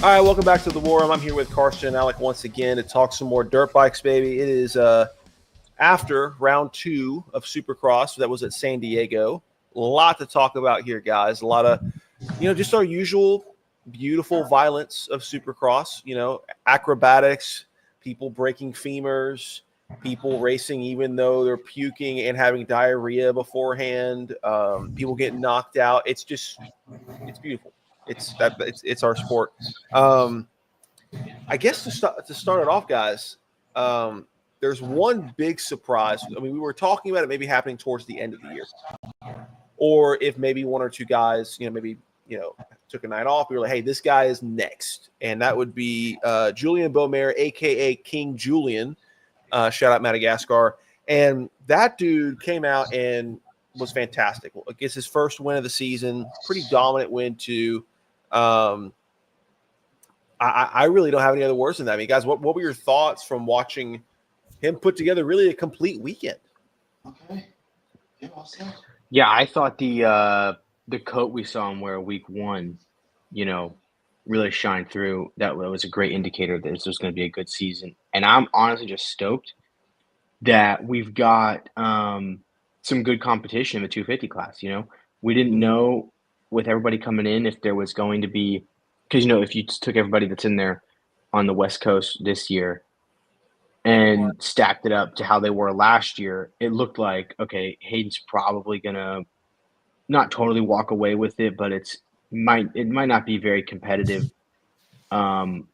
All right, welcome back to the War Room. I'm here with Karsten and Alec once again to talk some more dirt bikes, baby. It is after round 2 of Supercross that was at San Diego. A lot to talk about here, guys. A lot of, just our usual beautiful violence of Supercross. Acrobatics, people breaking femurs, people racing even though they're puking and having diarrhea beforehand, people getting knocked out. It's beautiful. It's our sport. I guess to start it off, guys, there's one big surprise. I mean, we were talking about it maybe happening towards the end of the year, or if maybe one or two guys, took a night off. We were like, hey, this guy is next, and that would be Julien Beaumer, aka King Julien. Shout out Madagascar, and that dude came out and was fantastic. Well, it gets his first win of the season, pretty dominant win too. I really don't have any other words than that. I mean, guys, what were your thoughts from watching him put together really a complete weekend? Okay. Yeah, I thought the coat we saw him wear week 1, really shined through. That was a great indicator that this was going to be a good season. And I'm honestly just stoked that we've got some good competition in the 250 class. We didn't know with everybody coming in if there was going to be, because if you just took everybody that's in there on the West Coast this year and stacked it up to how they were last year, it looked like, okay, Hayden's probably gonna not totally walk away with it, but it might not be very competitive. And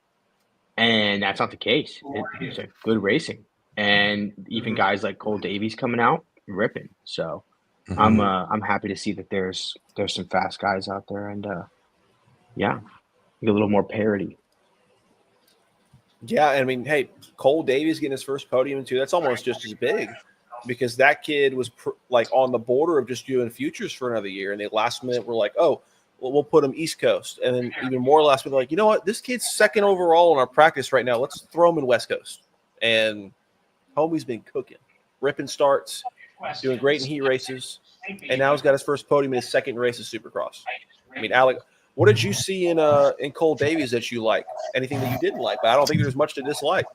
that's not the case. It's a good racing, and even guys like Cole Davies coming out ripping. So I'm happy to see that there's some fast guys out there, and yeah, get a little more parity. Yeah, I mean, hey, Cole Davies getting his first podium too. That's almost just as big, because that kid was on the border of just doing futures for another year, and they last minute were like, oh, well, we'll put him East Coast, and then even more last minute, like, you know what, this kid's second overall in our practice right now. Let's throw him in West Coast, and homie's been cooking, ripping starts, doing great in heat races, and now he's got his first podium in his second race of Supercross. I mean, Alec, what did you see in Cole Davies that you like? Anything that you didn't like? But I don't think there's much to dislike.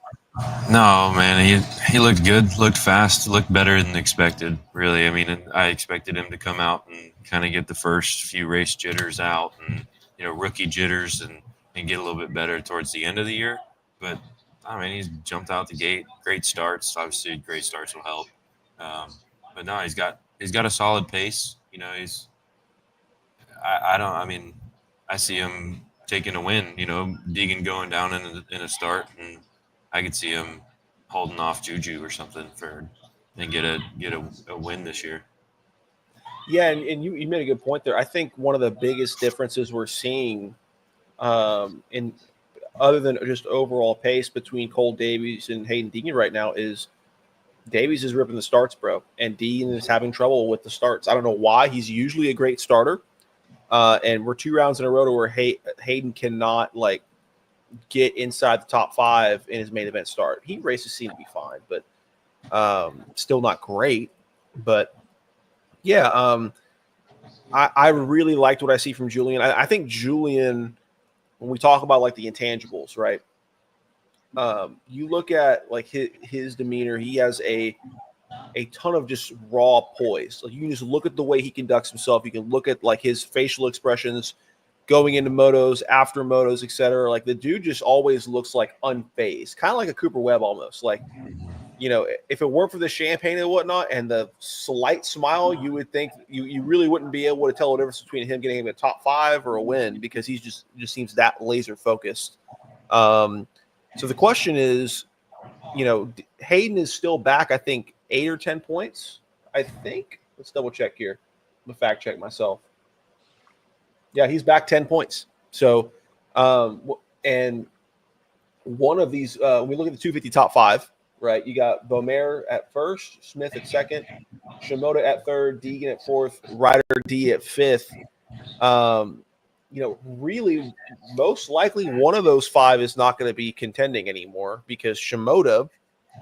No, man, he looked good, looked fast, looked better than expected, really. I mean, I expected him to come out and kind of get the first few race jitters out and, rookie jitters and get a little bit better towards the end of the year. But, I mean, he's jumped out the gate. Great starts. Obviously, great starts will help. But no, he's got a solid pace. I see him taking a win, Deegan going down in a start, and I could see him holding off Juju or something and get a win this year. Yeah, and you made a good point there. I think one of the biggest differences we're seeing in other than just overall pace between Cole Davies and Hayden Deegan right now is Davies is ripping the starts, bro, and Deegan is having trouble with the starts. I don't know why. He's usually a great starter. And we're 2 rounds in a row to where Hayden cannot get inside the top 5 in his main event start. Heat races seem to be fine, but still not great. But yeah, I really liked what I see from Julien. I think Julien, when we talk about the intangibles, right? You look at his demeanor. He has a ton of just raw poise. You can just look at the way he conducts himself. You can look at his facial expressions going into motos, after motos, etc. The dude just always looks unfazed, kind of like a Cooper Webb almost. If it weren't for the champagne and whatnot and the slight smile, you would think you really wouldn't be able to tell the difference between him getting a top 5 or a win, because he's just seems that laser focused. So the question is, Hayden is still back, I think, 8 or 10 points. I think. Let's double check here. I'm gonna fact check myself. Yeah, he's back 10 points. So, and one of these, when we look at the 250 top 5, right? You got Beaumer at first, Smith at second, Shimoda at third, Deegan at fourth, Ryder D at 5th. Really, most likely one of those 5 is not going to be contending anymore, because Shimoda,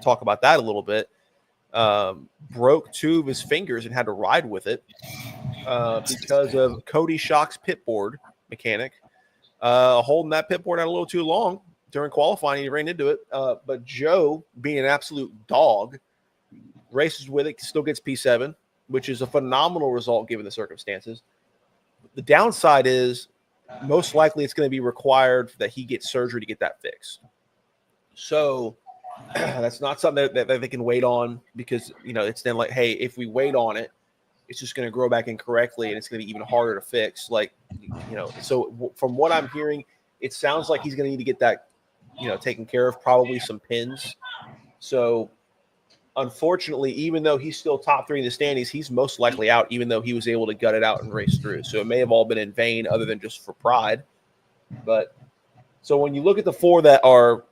talk about that a little bit, broke 2 of his fingers and had to ride with it because of Cody Schock's pit board mechanic. holding that pit board out a little too long during qualifying. He ran into it. But Joe, being an absolute dog, races with it, still gets P7, which is a phenomenal result given the circumstances. The downside is most likely it's going to be required that he get surgery to get that fixed. So that's not something that they can wait on, because, it's then like, hey, if we wait on it, it's just going to grow back incorrectly and it's going to be even harder to fix. So from what I'm hearing, it sounds like he's going to need to get that, taken care of, probably some pins. So unfortunately, even though he's still top 3 in the standings, he's most likely out, even though he was able to gut it out and race through. So it may have all been in vain other than just for pride. But so when you look at the 4 that are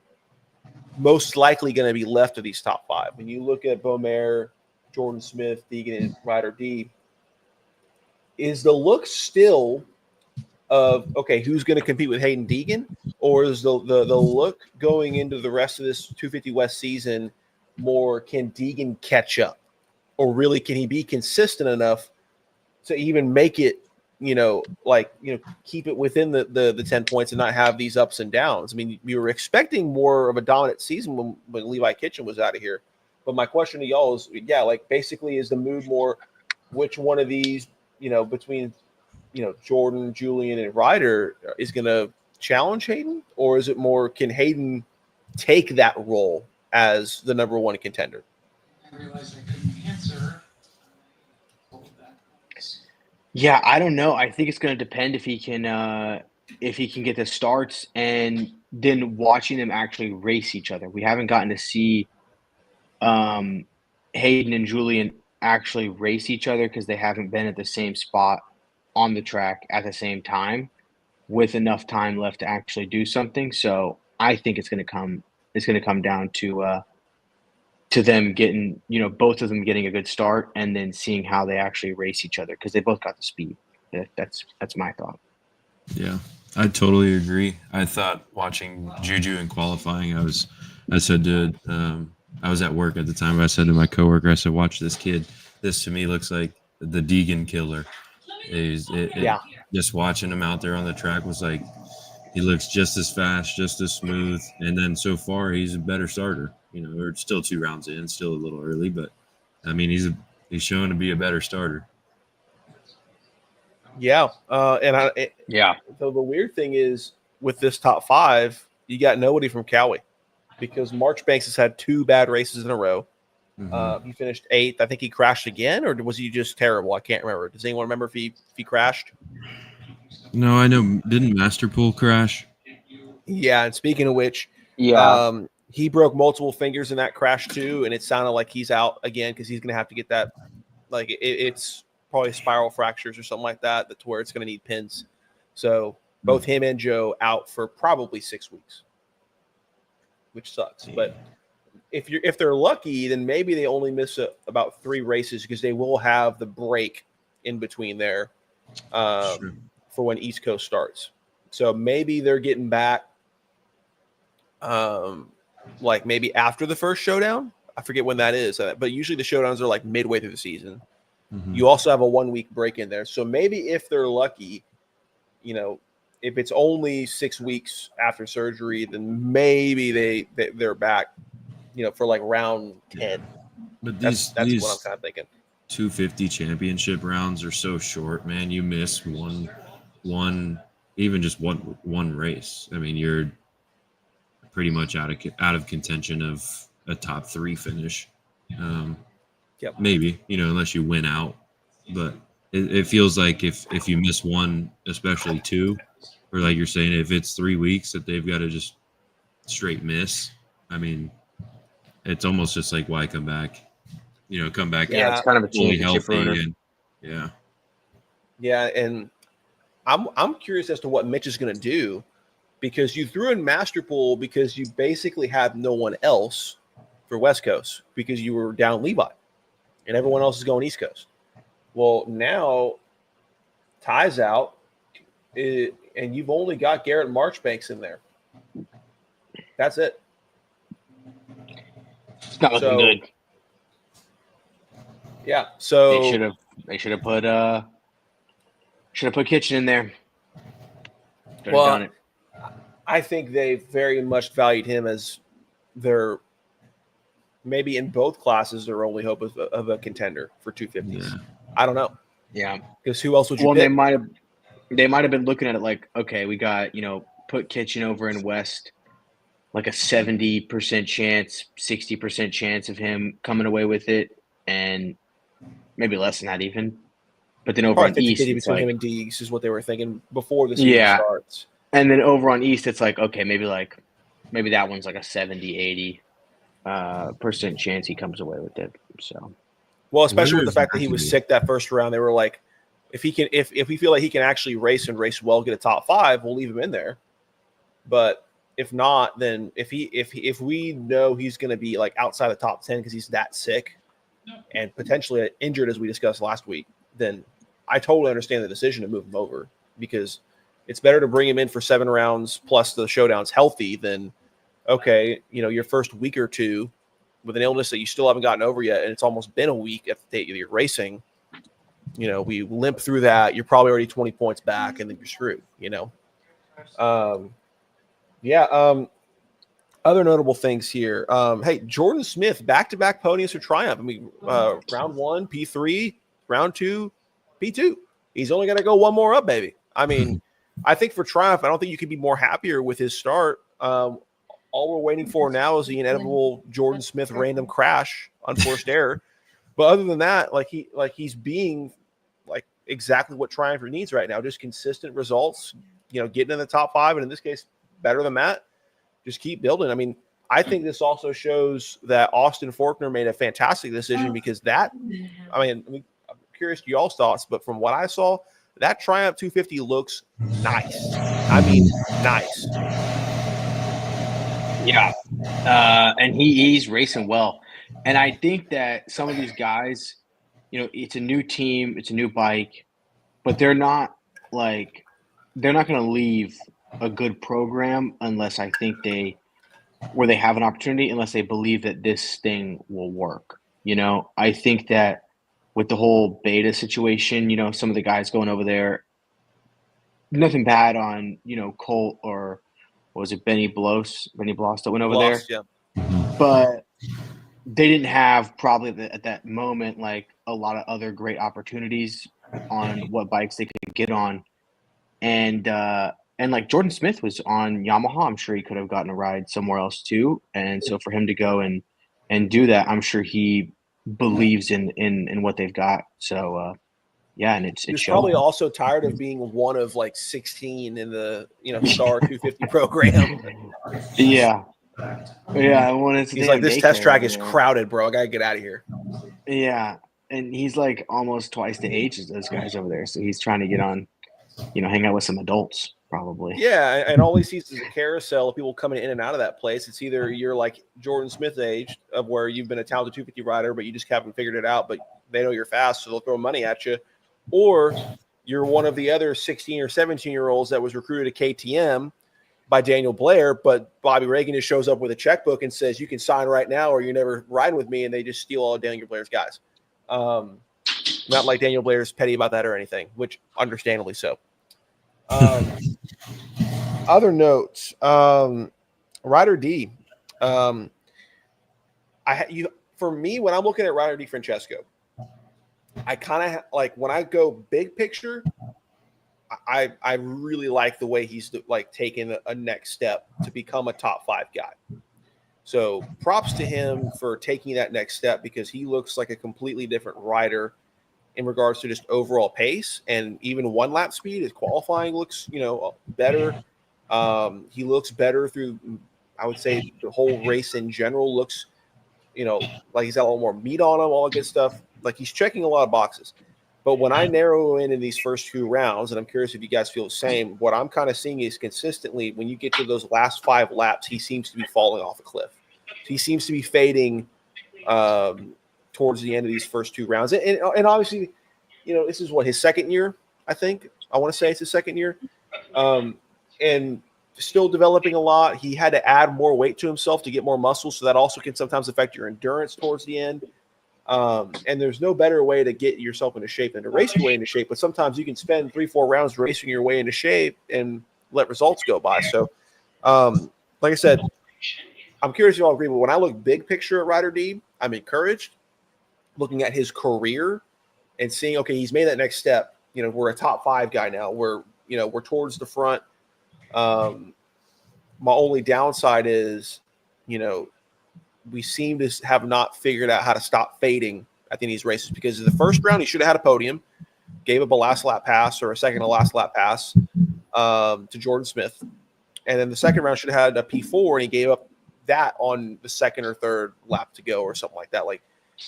most likely going to be left of these top 5, when you look at Beaumer, Jordan Smith, Deegan, and Ryder D, is the look still of, okay, who's going to compete with Hayden Deegan? Or is the look going into the rest of this 250 West season more, can Deegan catch up? Or really, can he be consistent enough to even make it, keep it within the 10 points and not have these ups and downs? I mean, we were expecting more of a dominant season when Levi Kitchen was out of here. But my question to y'all is, basically, is the mood more which one of these, between, Jordan, Julien, and Ryder is going to challenge Hayden? Or is it more, can Hayden take that role as the number 1 contender? I realized I couldn't answer. Yeah, I don't know. I think it's going to depend if he can get the starts, and then watching them actually race each other. We haven't gotten to see Hayden and Julien actually race each other because they haven't been at the same spot on the track at the same time with enough time left to actually do something. So I think it's going to come down to them getting, both of them getting a good start and then seeing how they actually race each other, because they both got the speed. That's my thought. Yeah, I totally agree. I thought watching Juju in qualifying, I was at work at the time. I said to my coworker, I said, watch this kid. This to me looks like the Deegan killer. Just watching him out there on the track was like, he looks just as fast, just as smooth. And then so far, he's a better starter. We're still 2 rounds in, still a little early, but I mean, he's shown to be a better starter. Yeah. So the weird thing is, with this top 5, you got nobody from Cowie, because Marchbanks has had 2 bad races in a row. Mm-hmm. He finished 8th. I think he crashed again, or was he just terrible? I can't remember. Does anyone remember if he crashed? No, I know. Didn't Masterpool crash? Yeah, and speaking of which, he broke multiple fingers in that crash too, and it sounded like he's out again because he's going to have to get that. Like it's probably spiral fractures or something like that. That's where it's going to need pins. So both him and Joe out for probably 6 weeks, which sucks. But if they're lucky, then maybe they only miss about 3 races, because they will have the break in between there for when East Coast starts. So maybe they're getting back, like maybe after the first showdown. I forget when that is, but usually the showdowns are like midway through the season. Mm-hmm. You also have a 1-week break in there. So maybe if they're lucky, if it's only 6 weeks after surgery, then maybe they're back, for like round 10. But that's what I'm kind of thinking. 250 championship rounds are so short, man. You miss one, even just one race. I mean, you're pretty much out of contention of a top 3 finish. Maybe, unless you win out. But it feels like if you miss one, especially 2, or like you're saying, if it's 3 weeks that they've got to just straight miss, I mean, it's almost just like, why come back? Come back. Yeah, it's kind of a championship ruiner. Yeah, and I'm curious as to what Mitch is going to do, because you threw in Masterpool because you basically had no one else for West Coast, because you were down Levi and everyone else is going East Coast. Well, now Ty's out, and you've only got Garrett Marchbanks in there. That's it. It's not looking good. Yeah, so they should have put Kitchen in there. Well, I think they very much valued him as their maybe in both classes their only hope of a contender for 250s. Yeah. I don't know. Yeah. Because who else would you Well, pick? they might have been looking at it like, okay, we got, put Kitchen over in West, like a 70% chance, 60% chance of him coming away with it, and maybe less than that even. But then over Probably on 50 East, between it's him like, and Deegs is what they were thinking before the season Yeah. starts. and then over on East, it's like, okay, maybe that one's like a 70, 80% chance he comes away with it. So Well, especially Where with the is fact that he was Matthew? sick that first round, they were like, if we feel like he can actually race and race well, get a top 5, we'll leave him in there. But if not, then if we know he's going to be like outside the top 10 because he's that sick and potentially injured as we discussed last week, then I totally understand the decision to move him over, because it's better to bring him in for 7 rounds plus the showdowns healthy than, okay, your first week or two with an illness that you still haven't gotten over yet, and it's almost been a week at the date that you're racing. We limp through that. You're probably already 20 points back, and then you're screwed. Other notable things here. Hey, Jordan Smith, back-to-back podiums for Triumph. I mean, round 1, P3, round 2, P2. He's only got to go one more up, baby. I mean, I think for Triumph, I don't think you could be more happier with his start. All we're waiting for now is the inevitable Jordan Smith random crash, unforced error. But other than that, he's being like exactly what Triumph needs right now. Just consistent results, getting in the top 5, and in this case, better than that. Just keep building. I mean, I think this also shows that Austin Faulkner made a fantastic decision, because I'm curious to y'all's thoughts, but from what I saw, that Triumph 250 looks nice. I mean, nice. Yeah, and he's racing well, and I think that some of these guys, it's a new team, it's a new bike, but they're not going to leave a good program unless I think they have an opportunity, unless they believe that this thing will work. I think that with the whole beta situation, some of the guys going over there, nothing bad on Colt or. Was it Benny Bloss that went over there? Yeah. But they didn't have probably at that moment like a lot of other great opportunities on what bikes they could get on, and like Jordan Smith was on Yamaha. I'm sure he could have gotten a ride somewhere else too, and so for him to go and do that, I'm sure he believes in what they've got. So yeah, and it's He's probably also tired of being one of like 16 in the Star 250 program. Yeah. Well, he's like, this test track is crowded, bro. I gotta get out of here. Yeah, and he's like almost twice the age as those guys over there, so he's trying to get on, hang out with some adults probably. Yeah, and all he sees is a carousel of people coming in and out of that place. It's either you're like Jordan Smith age, of where you've been a talented 250 rider, but you just haven't figured it out, but they know you're fast, so they'll throw money at you. Or you're one of the other 16 or 17-year-olds that was recruited to KTM by Daniel Blair, but Bobby Reagan just shows up with a checkbook and says, you can sign right now or you're never riding with me, and they just steal all of Daniel Blair's guys. Not like Daniel Blair's petty about that or anything, which understandably so. Other notes, Ryder D. For me, when I'm looking at Ryder D. Francesco, I kind of like, when I go big picture, I really like the way he's like taking a next step to become a top 5 guy. So props to him for taking that next step, because he looks like a completely different rider in regards to just overall pace, and even one lap speed. His qualifying looks, better. He looks better through, I would say, the whole race in general looks, like he's got a little more meat on him, all that good stuff. Like, he's checking a lot of boxes. But when I narrow in these first 2 rounds, and I'm curious if you guys feel the same, what I'm kind of seeing is consistently, when you get to those last 5 laps, he seems to be falling off a cliff. He seems to be fading towards the end of these first 2 rounds. And obviously, this is his second year, I think. I want to say it's his second year. And still developing a lot. He had to add more weight to himself to get more muscle, so that also can sometimes affect your endurance towards the end. And there's no better way to get yourself into shape than to race your way into shape. But sometimes you can spend 3-4 rounds racing your way into shape and let results go by. So Like I said, I'm curious if you all agree, but when I look big picture at Ryder D, I'm encouraged looking at his career and seeing, okay, he's made that next step. You know, we're a top 5 guy now. We're towards the front. My only downside is, we seem to have not figured out how to stop fading at the end of these races, because in the first round, he should have had a podium, gave up a last lap pass or a second to last lap pass to Jordan Smith. And then the second round should have had a P4, and he gave up that on the second or third lap to go or something like that. Like,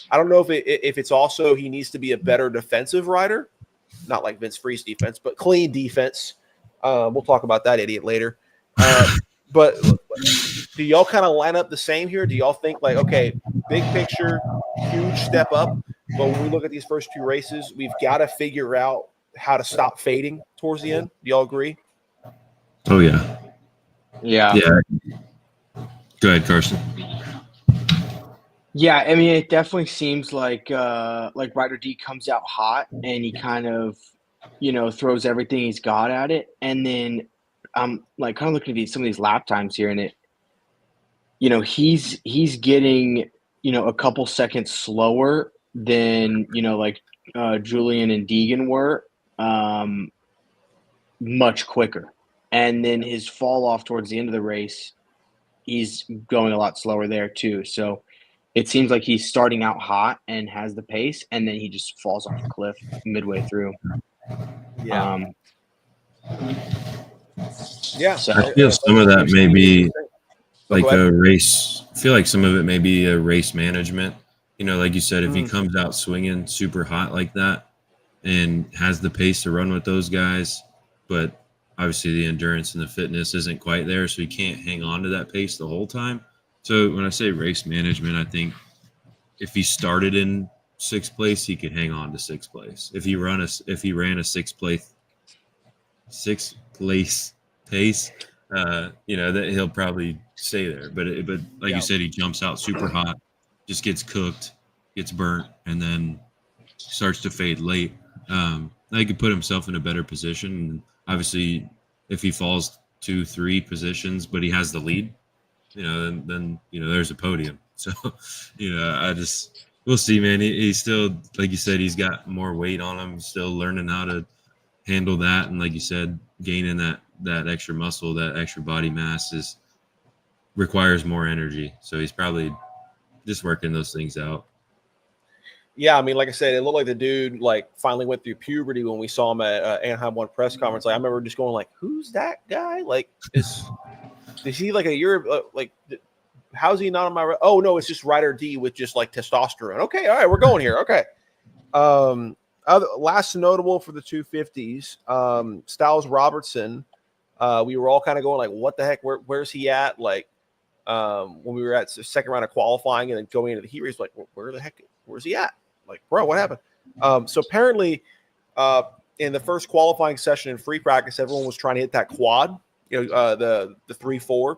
I don't know if it's also he needs to be a better defensive rider, not like Vince Freeze defense, but clean defense. We'll talk about that idiot later. But do y'all kind of line up the same here? Do y'all think like, okay, big picture, huge step up, but when we look at these first 2 races, we've got to figure out how to stop fading towards the end? Do y'all agree? Oh yeah. Yeah. Go ahead, Carson. Yeah, I mean, it definitely seems like Ryder D comes out hot and he kind of, throws everything he's got at it. And then I'm like kind of looking at some of these lap times here, and it, he's getting, a couple seconds slower than, Julian and Deegan were, much quicker. And then his fall off towards the end of the race, he's going a lot slower there too. So it seems like he's starting out hot and has the pace, and then he just falls off a cliff midway through. Yeah. So I feel some of that may be like a race. I feel like some of it may be a race management. Like you said, if he comes out swinging super hot like that and has the pace to run with those guys, but obviously the endurance and the fitness isn't quite there, so he can't hang on to that pace the whole time. So when I say race management, I think if he started in 6th place, he could hang on to 6th place. If he ran a 6th place pace, that he'll probably stay there. But like you said, he jumps out super hot, just gets cooked, gets burnt, and then starts to fade late. He could put himself in a better position. And obviously, if he falls 2-3 positions, but he has the lead, then there's a podium. So, we'll see, man. He's still, like you said, he's got more weight on him, still learning how to handle that. And like you said, gaining that extra muscle, that extra body mass requires more energy. So he's probably just working those things out. Yeah, I mean, like I said, it looked like the dude finally went through puberty when we saw him at Anaheim 1 press conference. Like, I remember just going who's that guy? Like, is he a year how's he not on my? Oh no, it's just Ryder D with just testosterone. Okay, all right, we're going here. Okay. Last notable for the 250s, Styles Robertson. We were all kind of going what the heck? Where's he at? When we were at the second round of qualifying and then going into the heat race, where the heck? Where's he at? Bro, what happened? So apparently, in the first qualifying session in free practice, everyone was trying to hit that quad, the 3-4,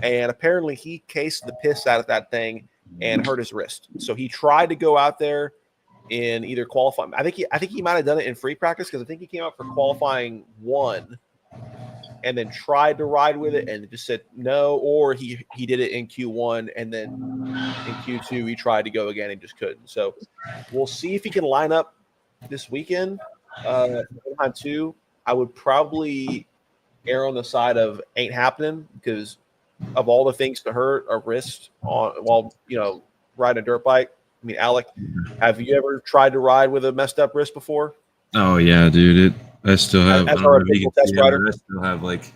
and apparently he cased the piss out of that thing and hurt his wrist. So he tried to go out there in either qualifying. I think he might have done it in free practice, because I think he came out for qualifying 1 and then tried to ride with it and just said no, or he did it in Q1 and then in Q2 he tried to go again and just couldn't. So we'll see if he can line up this weekend. Time 2, I would probably err on the side of ain't happening, because of all the things to hurt a wrist while riding a dirt bike. I mean, Alec, have you ever tried to ride with a messed up wrist before? Oh yeah, dude. I still have. As our official test rider, I still have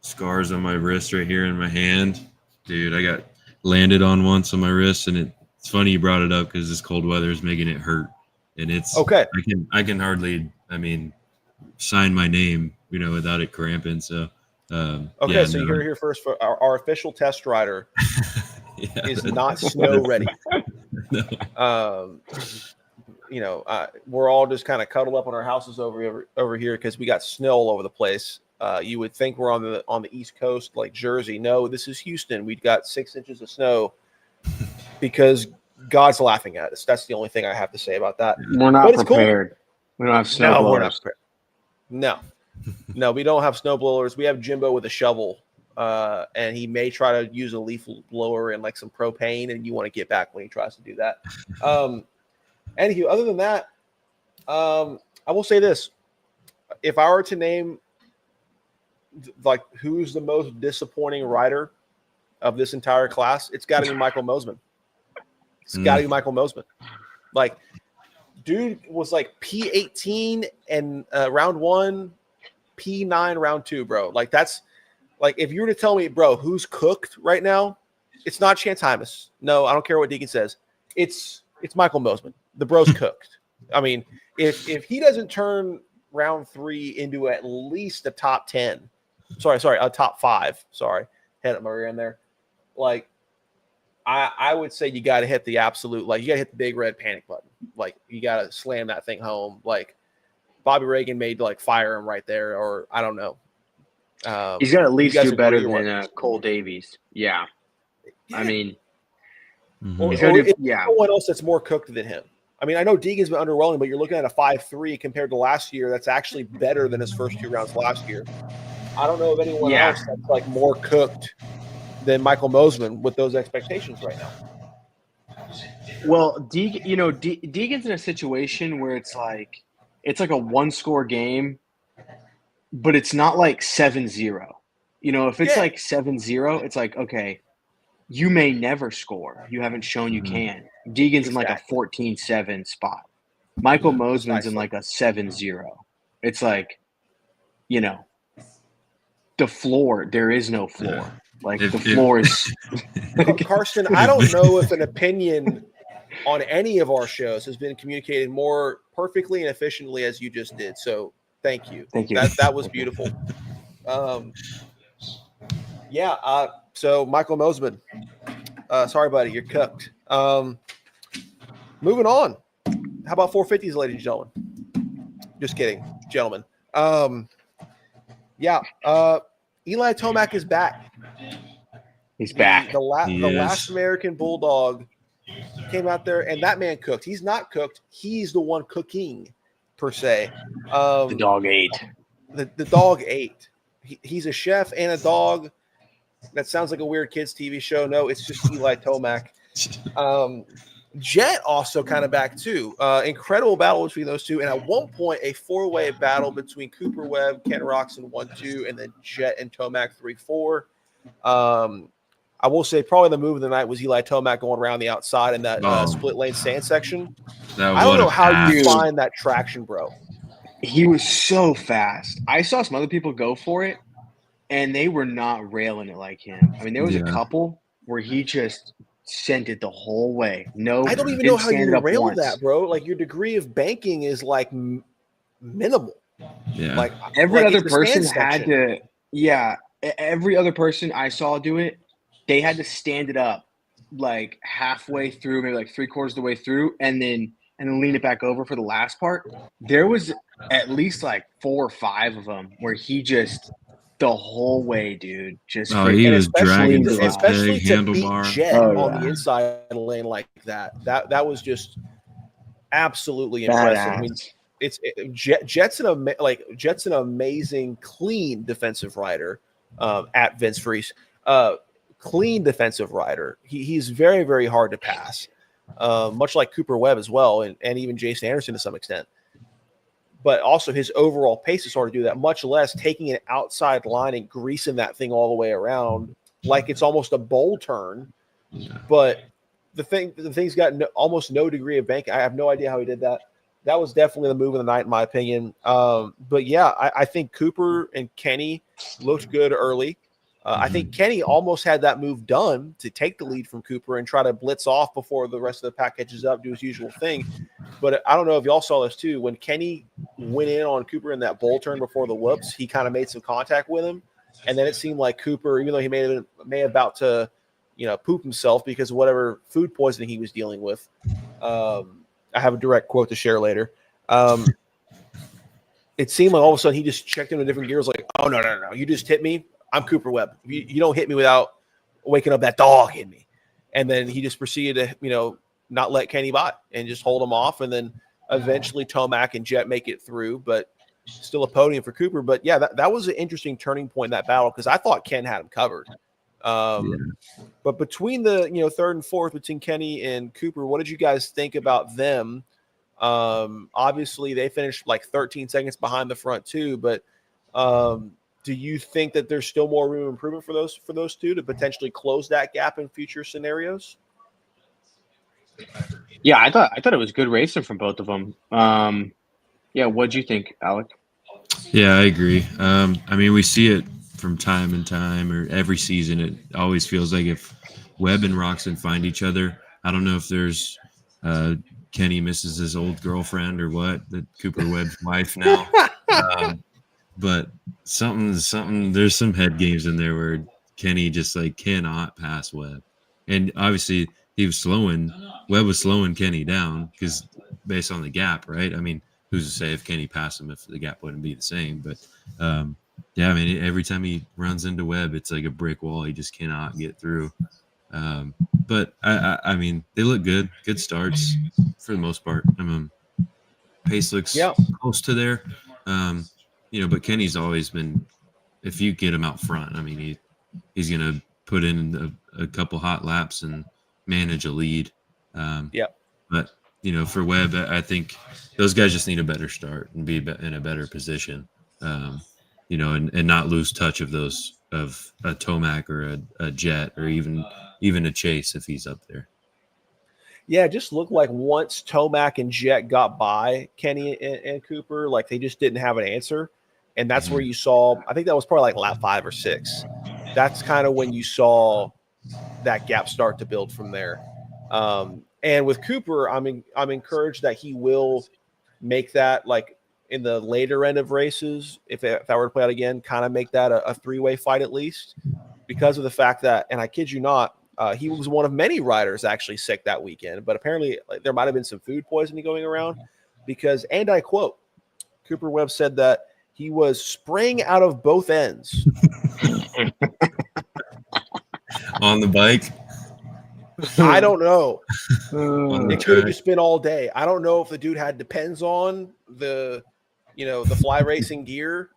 scars on my wrist right here in my hand, dude. I got landed on once on my wrist, and it's funny you brought it up, because this cold weather is making it hurt, and it's okay. I can hardly, sign my name, without it cramping. So. So you're here first. For our official test rider is not snow ready. No. We're all just kind of cuddled up on our houses over here because we got snow all over the place. You would think we're on the East Coast, like Jersey. No, this is Houston. We've got 6 inches of snow because God's laughing at us. That's the only thing I have to say about that. We're not prepared. Cool. We don't have snow blowers. We're not prepared. No, we don't have snow blowers. We have Jimbo with a shovel and he may try to use a leaf blower and like some propane, and you want to get back when he tries to do that. Anywho, other than that, I will say this: if I were to name like who's the most disappointing rider of this entire class, it's got to be Michael Mosiman. It's got to be Michael Mosiman. Like, dude was like P18 and round 1, P9 round 2, bro. Like, that's like, if you were to tell me, bro, who's cooked right now, it's not Chance Hymas. No, I don't care what Deacon says. It's Michael Mosiman. The bro's cooked. I mean, if he doesn't turn round 3 into at least a top 10, a top 5. Sorry, head up my rear end there. Like, I would say you got to hit the absolute, like, you got to hit the big red panic button. Like, you got to slam that thing home. Like, Bobby Reagan made like fire him right there, or I don't know. He's got to at least do better agree than Cole Davies. Yeah. I mean, or he's gonna do, no one else that's more cooked than him. I mean, I know Deegan's been underwhelming, but you're looking at a 5.3 compared to last year. That's actually better than his first 2 rounds last year. I don't know of anyone else that's like more cooked than Michael Mosiman with those expectations right now. Well, Deegan's in a situation where it's like a 1-score game, but it's not like 7-0. You know, if it's like 7-0, it's like, okay, you may never score. You haven't shown you can. Deegan's in like a 14-7 spot. Michael Mosiman's in like a 7-0. It's like, you know, the floor, there is no floor. Yeah. Like the floor is Carson, I don't know if an opinion on any of our shows has been communicated more perfectly and efficiently as you just did. So thank you. Thank you. That was beautiful. So Michael Mosiman. Sorry, buddy, you're cooked. Moving on. How about 450s, ladies and gentlemen? Just kidding, gentlemen. Eli Tomac is back. He's back. The last American Bulldog came out there, and that man cooked. He's not cooked. He's the one cooking, per se. The dog ate. The dog ate. He's a chef and a dog. That sounds like a weird kids' TV show. No, it's just Eli Tomac. Jet also kind of back too. Incredible battle between those two, and at one point a 4-way battle between Cooper Webb, Ken Roxon 1-2, and then Jet and Tomac 3-4. I will say probably the move of the night was Eli Tomac going around the outside in that split lane sand section. I don't know how you find that traction, bro. He was so fast. I saw some other people go for it, and they were not railing it like him. I mean, there was a couple where he just sent it the whole way. No, I don't even know how you rail that, bro. Like, your degree of banking is like minimal. Yeah. Like every other person had to. Yeah, every other person I saw do it, they had to stand it up like halfway through, maybe like 3/4 of the way through, and then lean it back over for the last part. There was at least like 4 or 5 of them where he just the whole way, dude. Just he was dragging especially to handlebar. beat Jet on the inside lane like that. That was just absolutely impressive. I mean, Jet's an amazing, clean defensive rider at Vince Freese. Clean defensive rider. He's very, very hard to pass. Much like Cooper Webb as well, and even Jason Anderson to some extent. But also his overall pace is hard to do that, much less taking an outside line and greasing that thing all the way around like it's almost a bowl turn. Yeah. But the thing's got almost no degree of banking. I have no idea how he did that. That was definitely the move of the night, in my opinion. But yeah, I think Cooper and Kenny looked good early. I think Kenny almost had that move done to take the lead from Cooper and try to blitz off before the rest of the pack catches up, do his usual thing. But I don't know if y'all saw this too. When Kenny went in on Cooper in that bull turn before the whoops, he kind of made some contact with him. And then it seemed like Cooper, even though he may have about to, poop himself because of whatever food poisoning he was dealing with. I have a direct quote to share later. It seemed like all of a sudden he just checked into different gears like, oh, no. You just hit me. I'm Cooper Webb. You don't hit me without waking up that dog in me. And then he just proceeded to, not let Kenny by and just hold him off. And then eventually Tomac and Jet make it through. But still a podium for Cooper. But yeah, that was an interesting turning point in that battle because I thought Ken had him covered. But between the third and fourth between Kenny and Cooper, what did you guys think about them? Obviously they finished like 13 seconds behind the front too, but do you think that there's still more room of improvement for those two to potentially close that gap in future scenarios? Yeah, I thought it was good racing from both of them. Yeah, what'd you think, Alec? Yeah, I agree. I mean, we see it from time and time, or every season. It always feels like if Webb and Roxon find each other, I don't know if there's Kenny misses his old girlfriend or what, that Cooper Webb's wife now. But something. There's some head games in there where Kenny just like cannot pass Webb, and obviously Webb was slowing Kenny down because based on the gap, right? I mean, who's to say if Kenny passed him if the gap wouldn't be the same? But yeah, I mean, every time he runs into Webb, it's like a brick wall. He just cannot get through. But I mean, they look good starts for the most part. I mean, pace looks close to there. But Kenny's always been, if you get him out front, I mean, he's going to put in a couple hot laps and manage a lead. But, for Webb, I think those guys just need a better start and be in a better position, and not lose touch of those, of a Tomac or a Jet or even a Chase if he's up there. Yeah, it just looked like once Tomac and Jet got by Kenny and Cooper, like they just didn't have an answer. And that's where you saw, I think that was probably like lap 5 or 6. That's kind of when you saw that gap start to build from there. And with Cooper, I'm encouraged that he will make that, like in the later end of races, if that were to play out again, kind of make that a 3-way fight at least, because of the fact that, and I kid you not, he was one of many riders actually sick that weekend, but apparently there might have been some food poisoning going around because, and I quote, Cooper Webb said that he was spraying out of both ends. On the bike? I don't know. It could have just been all day. I don't know if the dude had Depends on the fly racing gear.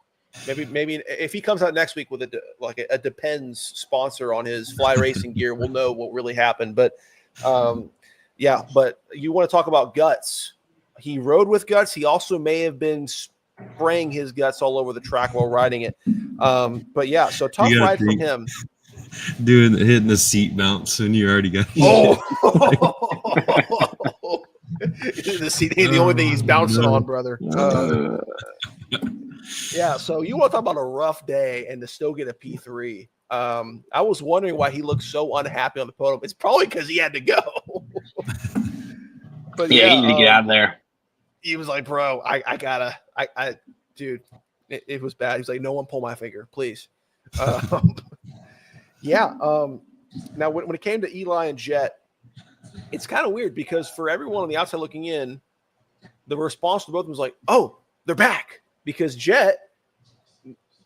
Maybe if he comes out next week with a Depends sponsor on his fly racing gear, we'll know what really happened. But yeah, but you want to talk about guts. He rode with guts. He also may have been spraying his guts all over the track while riding it. But yeah, so tough ride from him. Hitting the seat mounts when you already got the seat ain't the only thing he's bouncing on, brother. Yeah, so you want to talk about a rough day and to still get a P3. I was wondering why he looked so unhappy on the podium. It's probably because he had to go. But yeah, he needed to get out of there. He was like, bro, dude, it was bad. He was like, no one pull my finger, please. Now when it came to Eli and Jet, it's kind of weird because for everyone on the outside looking in, the response to both of them was like, oh, they're back. Because Jet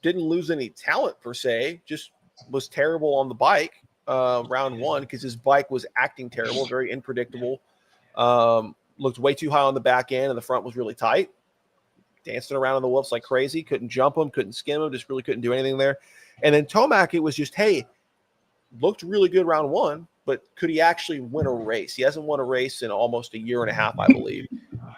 didn't lose any talent per se, just was terrible on the bike round 1 because his bike was acting terrible, very unpredictable. Looked way too high on the back end, and the front was really tight. Dancing around on the whoops like crazy. Couldn't jump him, couldn't skim him, just really couldn't do anything there. And then Tomac, it was just, hey, looked really good round 1, but could he actually win a race? He hasn't won a race in almost a year and a half, I believe,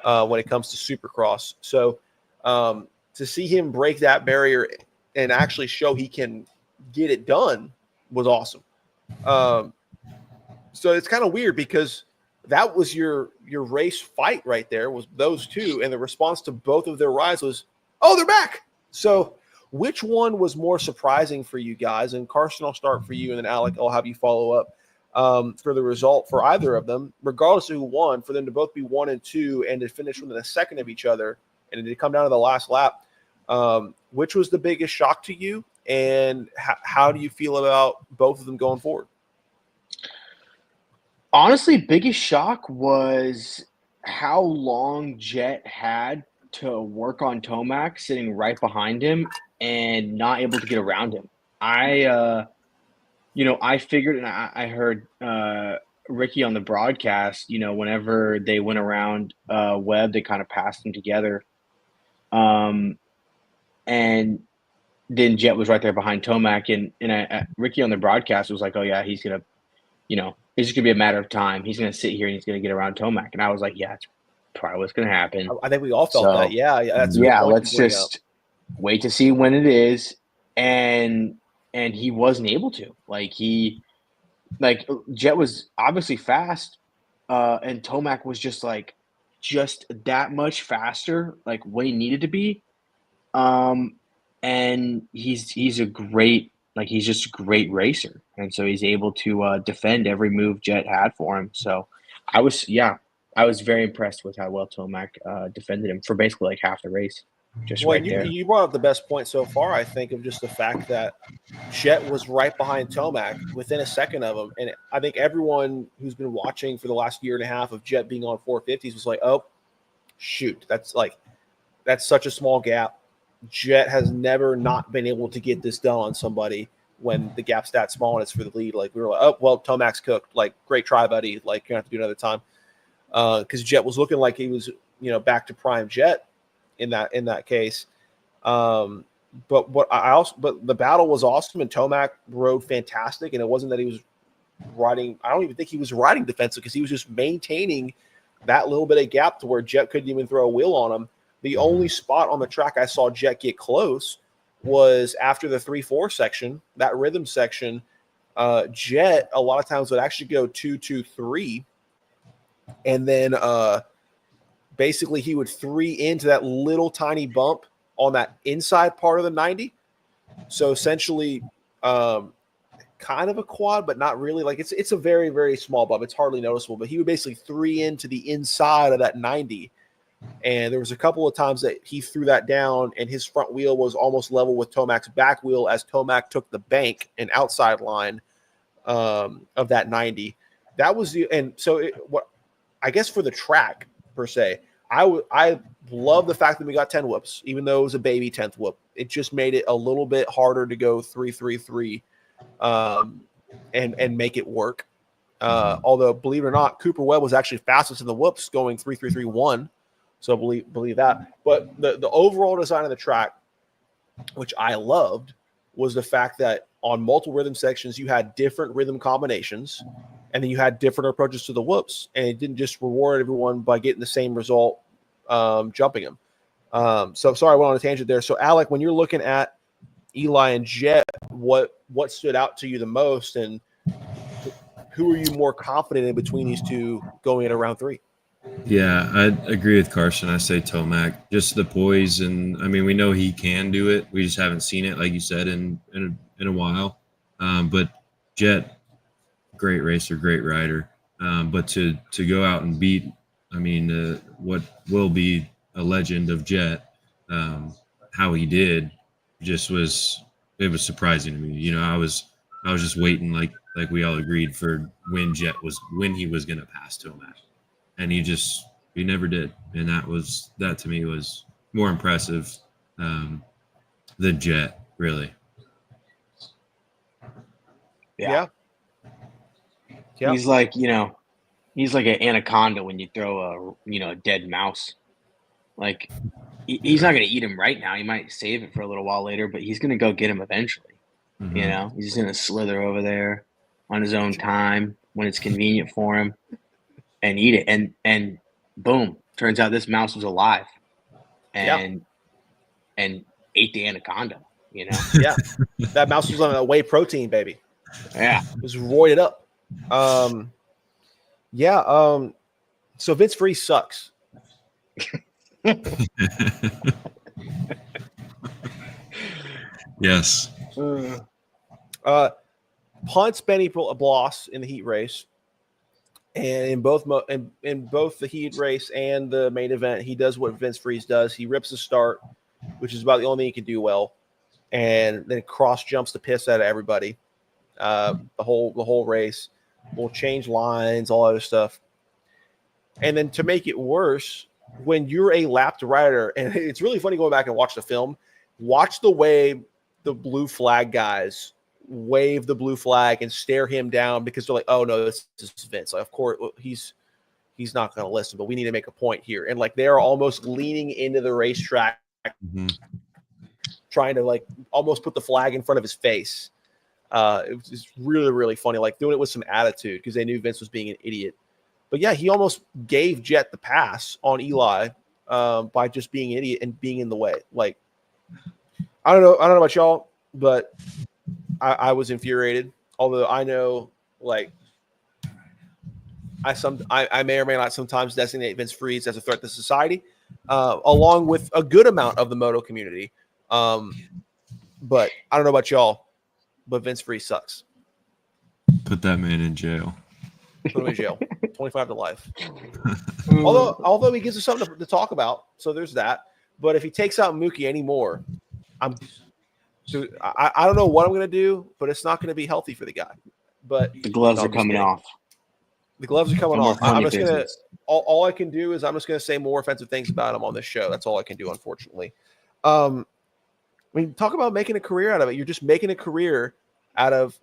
when it comes to Supercross. So to see him break that barrier and actually show he can get it done was awesome. So it's kind of weird because that was your race fight right there, was those two, and the response to both of their rides was, oh, they're back. So which one was more surprising for you guys? And Carson, I'll start for you, and then Alec, I'll have you follow up for the result for either of them, regardless of who won, for them to both be 1 and 2 and to finish within a second of each other and to come down to the last lap. Which was the biggest shock to you, and how do you feel about both of them going forward? Honestly, biggest shock was how long Jet had to work on Tomac sitting right behind him and not able to get around him. I figured, and I heard Ricky on the broadcast, whenever they went around Webb, they kind of passed them together. and then Jet was right there behind Tomac, and Ricky on the broadcast was like, "Oh yeah, he's gonna, it's just gonna be a matter of time. He's gonna sit here and he's gonna get around Tomac." And I was like, "Yeah, it's probably what's gonna happen." I think we all felt that. So, Yeah, that's a good yeah, point let's you bring up. just wait to see when it is, and he wasn't able to. Jet was obviously fast, and Tomac was just that much faster, like what he needed to be. And he's just a great racer, and so he's able to defend every move Jet had for him. So I was very impressed with how well Tomac defended him for basically like half the race. Just Well, right there. you brought up the best point so far, I think, of just the fact that Jet was right behind Tomac within a second of him. And I think everyone who's been watching for the last year and a half of Jet being on 450s was like, oh, shoot, that's such a small gap. Jet has never not been able to get this done on somebody when the gap's that small and it's for the lead. Like, we were like, oh, well, Tomac's cooked. Like, great try, buddy. Like, you're going to have to do another time. Because Jet was looking like he was, back to prime Jet in that case. But the battle was awesome, and Tomac rode fantastic. And it wasn't that he was riding. I don't even think he was riding defensive, because he was just maintaining that little bit of gap to where Jet couldn't even throw a wheel on him. The only spot on the track I saw Jet get close was after the 3-4 section, that rhythm section. Jet a lot of times would actually go 2-2-3, and then basically he would 3 into that little tiny bump on that inside part of the 90. So essentially kind of a quad, but not really. Like, it's a very, very small bump. It's hardly noticeable, but he would basically 3 into the inside of that 90. And there was a couple of times that he threw that down and his front wheel was almost level with Tomac's back wheel as Tomac took the bank and outside line of that 90. That was I guess for the track per se, I love the fact that we got 10 whoops, even though it was a baby 10th whoop. It just made it a little bit harder to go 3-3-3 and make it work. Although, believe it or not, Cooper Webb was actually fastest in the whoops, going 3-3-3-1. So believe that. But the overall design of the track, which I loved, was the fact that on multiple rhythm sections, you had different rhythm combinations, and then you had different approaches to the whoops, and it didn't just reward everyone by getting the same result, jumping them. So sorry, I went on a tangent there. So Alec, when you're looking at Eli and Jet, what stood out to you the most, and who are you more confident in between these two going into round 3? Yeah, I agree with Carson. I say Tomac, just the poise, and I mean, we know he can do it. We just haven't seen it, like you said, in a while. But Jet, great racer, great rider. But to go out and beat, I mean, what will be a legend of Jet, how he did, it was surprising to me. I was just waiting, like we all agreed, for when he was going to pass Tomac. And he never did. And that to me was more impressive than Jet, really. Yeah. He's like, he's like an anaconda when you throw a dead mouse. Like, he's not going to eat him right now. He might save it for a little while later, but he's going to go get him eventually. Mm-hmm. He's just going to slither over there on his own time when it's convenient for him and eat it. And boom, turns out this mouse was alive and ate the anaconda, Yeah. That mouse was on a whey protein, baby. Yeah. It was roided up. So Vince Freeze sucks. Yes. Punts Benny Bloss in the heat race. And in both the heat race and the main event, he does what Vince Freeze does. He rips the start, which is about the only thing he can do well, and then cross jumps the piss out of everybody. The whole race. We'll change lines, all other stuff. And then to make it worse, when you're a lapped rider, and it's really funny going back and watch the film, watch the way the blue flag guys wave the blue flag and stare him down, because they're like, oh no, this is Vince. Like, of course he's not going to listen, but we need to make a point here. And like, they're almost leaning into the racetrack, trying to like almost put the flag in front of his face. It was just really, really funny, like doing it with some attitude because they knew Vince was being an idiot. But yeah, he almost gave Jet the pass on Eli by just being an idiot and being in the way. Like, I don't know about y'all, but I was infuriated. Although I know, like, I may or may not sometimes designate Vince Freeze as a threat to society, along with a good amount of the moto community. But I don't know about y'all, but Vince Freeze sucks. Put that man in jail. Put him in jail. 25 to life. although he gives us something to talk about, so there's that. But if he takes out Mookie anymore, I don't know what I'm going to do, but it's not going to be healthy for the guy. But The gloves are coming off. The gloves are coming No more off. I'm funny just going to business. all I can do is I'm just going to say more offensive things about him on this show. That's all I can do, unfortunately. I mean, talk about making a career out of it. You're just making a career out of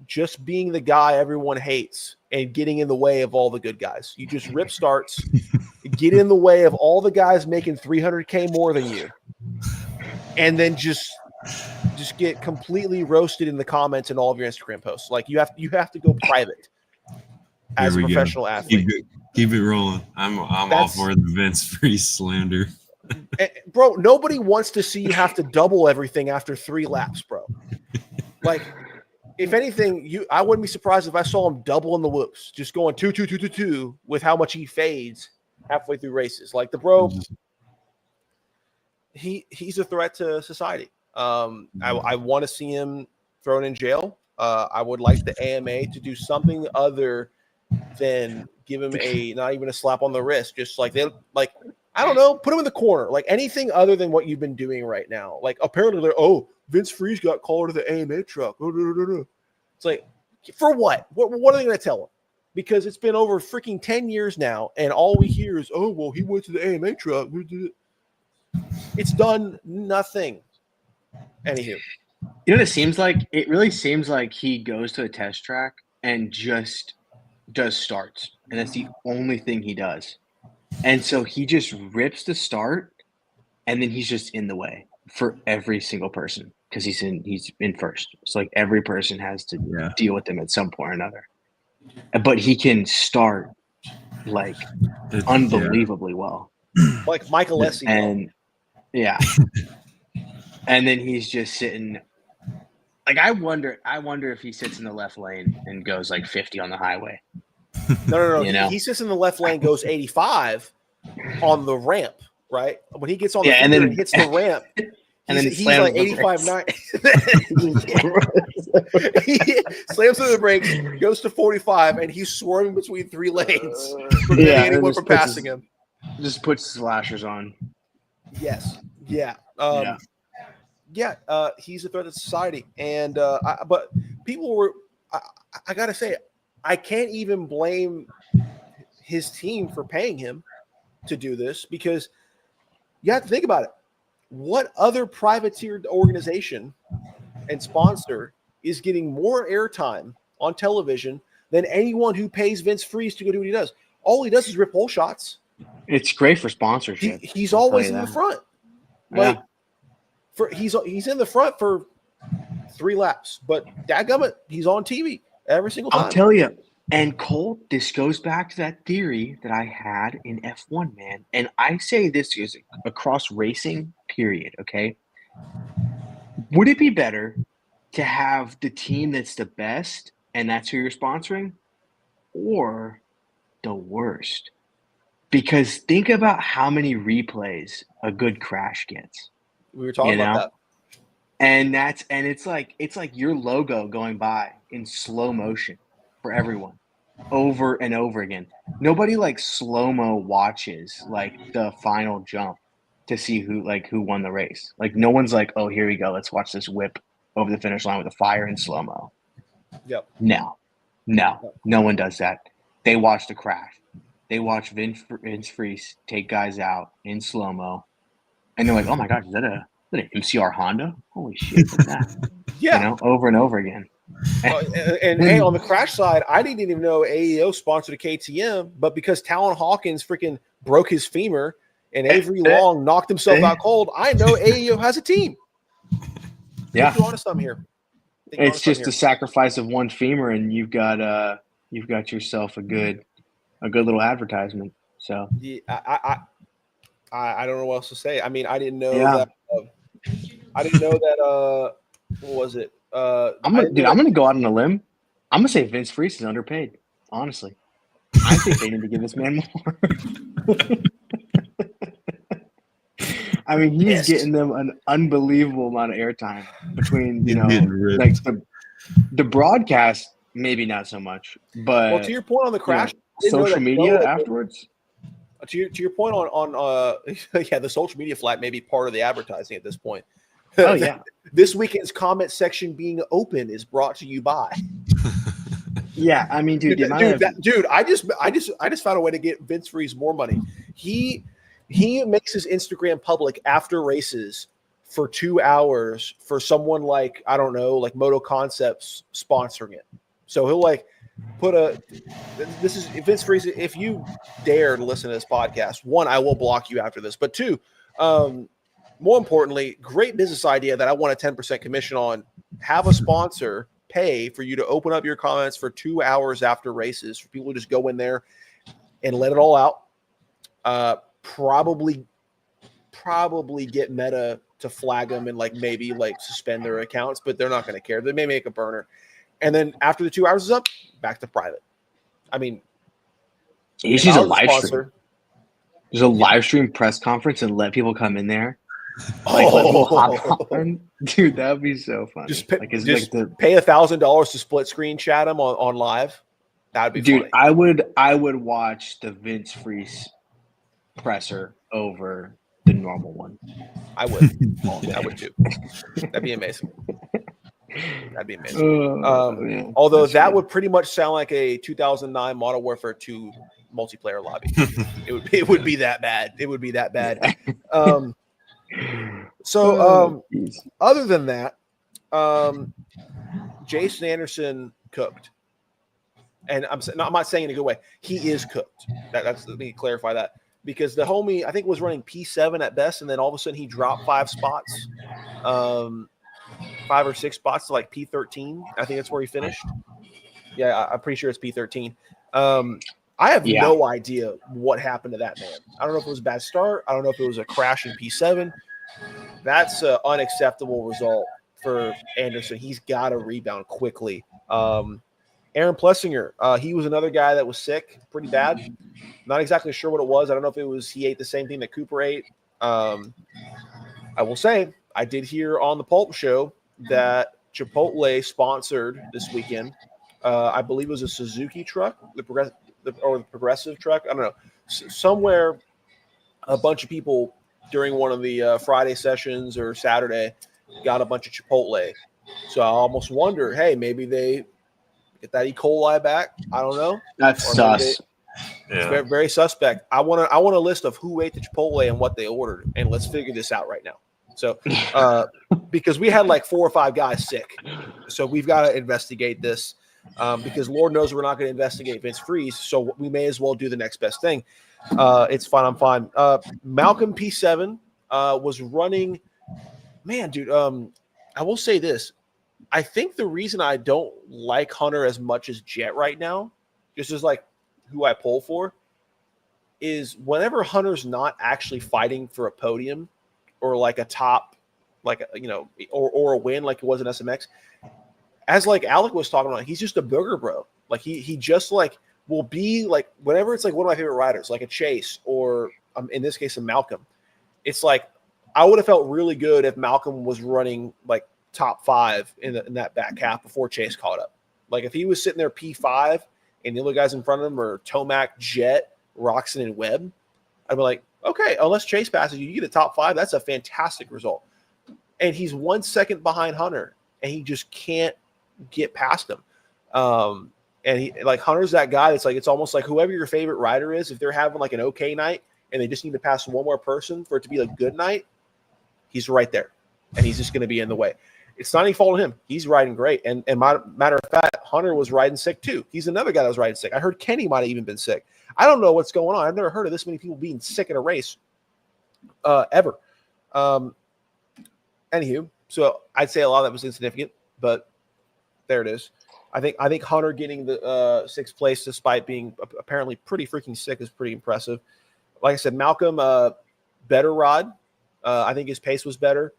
just being the guy everyone hates and getting in the way of all the good guys. You just rip starts, get in the way of all the guys making $300K more than you, and then just get completely roasted in the comments and all of your Instagram posts. Like you have to go private as a professional athlete. Keep it rolling. I'm all for the Vince Freeze slander. Bro, nobody wants to see you have to double everything after 3 laps, bro. Like, if anything, I wouldn't be surprised if I saw him double in the whoops, just going 2 with how much he fades halfway through races. Like the bro, he's a threat to society. I want to see him thrown in jail. I would like the AMA to do something other than give him not even a slap on the wrist, just like I don't know, put him in the corner, like anything other than what you've been doing right now. Like apparently they're Vince Freeze got called to the AMA truck. It's like, for what? What are they going to tell him? Because it's been over freaking 10 years now, and all we hear is, oh, well, he went to the AMA truck. It's done nothing. Anywho. You know what it seems like? It really seems like he goes to a test track and just does starts. And that's the only thing he does. And so he just rips the start, and then he's just in the way for every single person because he's in first. It's like every person has to deal with him at some point or another. But he can start like unbelievably well. Like Michael Lessie. And yeah. And then he's just sitting like I wonder if he sits in the left lane and goes like 50 on the highway. No. He Sits in the left lane, goes 85 on the ramp, right? When he gets on the and then hits the ramp, and then he's like 85.9. He slams to the brakes, goes to 45, and he's swerving between 3 lanes, preventing anyone from passing him. Just puts slashers on. Yes. Yeah. He's a threat to society, and but people were. I gotta say, I can't even blame his team for paying him to do this because you have to think about it. What other privateered organization and sponsor is getting more airtime on television than anyone who pays Vince Freeze to go do what he does? All he does is rip hole shots. It's great for sponsorship. He's always in the front. Like, he's in the front for 3 laps, but dadgummit, he's on TV every single time. I'll tell you. And Cole, this goes back to that theory that I had in F1, man. And I say this is across racing, period, okay? Would it be better to have the team that's the best and that's who you're sponsoring, or the worst? Because think about how many replays a good crash gets. We were talking about that. And it's like your logo going by in slow motion for everyone over and over again. Nobody like slow-mo watches like the final jump to see who won the race. Like no one's like, oh, here we go, let's watch this whip over the finish line with a fire in slow-mo. Yep. No one does that. They watch the crash. They watch Vince Freeze take guys out in slow-mo, and they're like, oh my gosh, is that an MCR Honda? Holy shit, what's that? Yeah. Over and over again. And hey, on the crash side, I didn't even know AEO sponsored a KTM, but because Talon Hawkins freaking broke his femur and Avery Long knocked himself out cold, I know AEO has a team. Yeah. think you're onto something here. It's just a sacrifice of one femur, and you've got yourself a good little advertisement. So Yeah, I don't know what else to say. I mean, I didn't know Yeah. that. I didn't know that. What was it? I'm gonna go out on a limb. I'm gonna say Vince Freese is underpaid. Honestly, I think they need to give this man more. I mean, he's getting them an unbelievable amount of airtime between like the broadcast, maybe not so much, but well, to your point on the crash, social media afterwards. To your point on yeah, the social media flat may be part of the advertising at this point. Oh yeah. This weekend's comment section being open is brought to you by. Yeah, I mean, dude, I just found a way to get Vince Freese more money. He makes his Instagram public after races for 2 hours for someone like, I don't know, like Moto Concepts sponsoring it. So he'll like this is Vince Freese. If you dare to listen to this podcast, one, I will block you after this, but two, more importantly, great business idea that I want a 10% commission on. Have a sponsor pay for you to open up your comments for 2 hours after races for people to just go in there and let it all out. Probably get Meta to flag them and like maybe like suspend their accounts, but they're not going to care. They may make a burner. And then after the 2 hours is up, back to private. I mean, he's a live stream. There's a live stream press conference and let people come in there. Like, let people hop on. Dude, that would be so funny. Just pay $1,000 to split screen chat him on live. That'd be funny. I would watch the Vince Freese presser over the normal one. I would. I would too. That'd be amazing. That'd be amazing. Although that would pretty much sound like a 2009 Modern Warfare 2 multiplayer lobby. It would be that bad. It would be that bad. Other than that, Jason Anderson cooked, and I'm not saying in a good way. He is cooked. Let me clarify that, because the homie I think was running P7 at best, and then all of a sudden he dropped 5 spots, 5 or 6 spots to like P13. I think that's where he finished. Yeah, I'm pretty sure it's P13. I have no idea what happened to that man. I don't know if it was a bad start. I don't know if it was a crash in P7. That's an unacceptable result for Anderson. He's got to rebound quickly. Aaron Plessinger, he was another guy that was sick pretty bad. Not exactly sure what it was. I don't know if it was he ate the same thing that Cooper ate. I will say I did hear on the Pulp Show that Chipotle sponsored this weekend. I believe it was a Suzuki truck, the Progressive truck. I don't know. Somewhere a bunch of people during one of the Friday sessions or Saturday got a bunch of Chipotle. So I almost wonder, hey, maybe they get that E. coli back. I don't know. That's sus. It's very, very suspect. I want a list of who ate the Chipotle and what they ordered, and let's figure this out right now. So because we had like 4 or 5 guys sick. So we've got to investigate this because Lord knows we're not going to investigate Vince Freese. So we may as well do the next best thing. It's fine. I'm fine. Malcolm P7 was running. Man, dude, I will say this. I think the reason I don't like Hunter as much as Jet right now, just as like who I pull for, is whenever Hunter's not actually fighting for a podium or like a top, like, or a win like it was in SMX, as like Alec was talking about, he's just a booger bro. Like he just like will be like, whenever it's like one of my favorite riders, like a Chase or in this case, a Malcolm, it's like, I would have felt really good if Malcolm was running like top 5 in that back half before Chase caught up. Like if he was sitting there P5 and the other guys in front of him are Tomac, Jet, Roxon, and Webb, I'd be like, okay, unless Chase passes you, you get a top 5. That's a fantastic result. And he's 1 second behind Hunter, and he just can't get past him. And he, like, Hunter's that guy that's like, it's almost like whoever your favorite rider is, if they're having like an okay night and they just need to pass one more person for it to be a good night, he's right there, and he's just going to be in the way. It's not any fault of him. He's riding great. And matter of fact, Hunter was riding sick too. He's another guy that was riding sick. I heard Kenny might have even been sick. I don't know what's going on. I've never heard of this many people being sick in a race ever. Anywho, So I'd say a lot of that was insignificant, but there it is. I think Hunter getting the sixth place despite being apparently pretty freaking sick is pretty impressive. Like I said, Malcolm, better rod. I think his pace was better,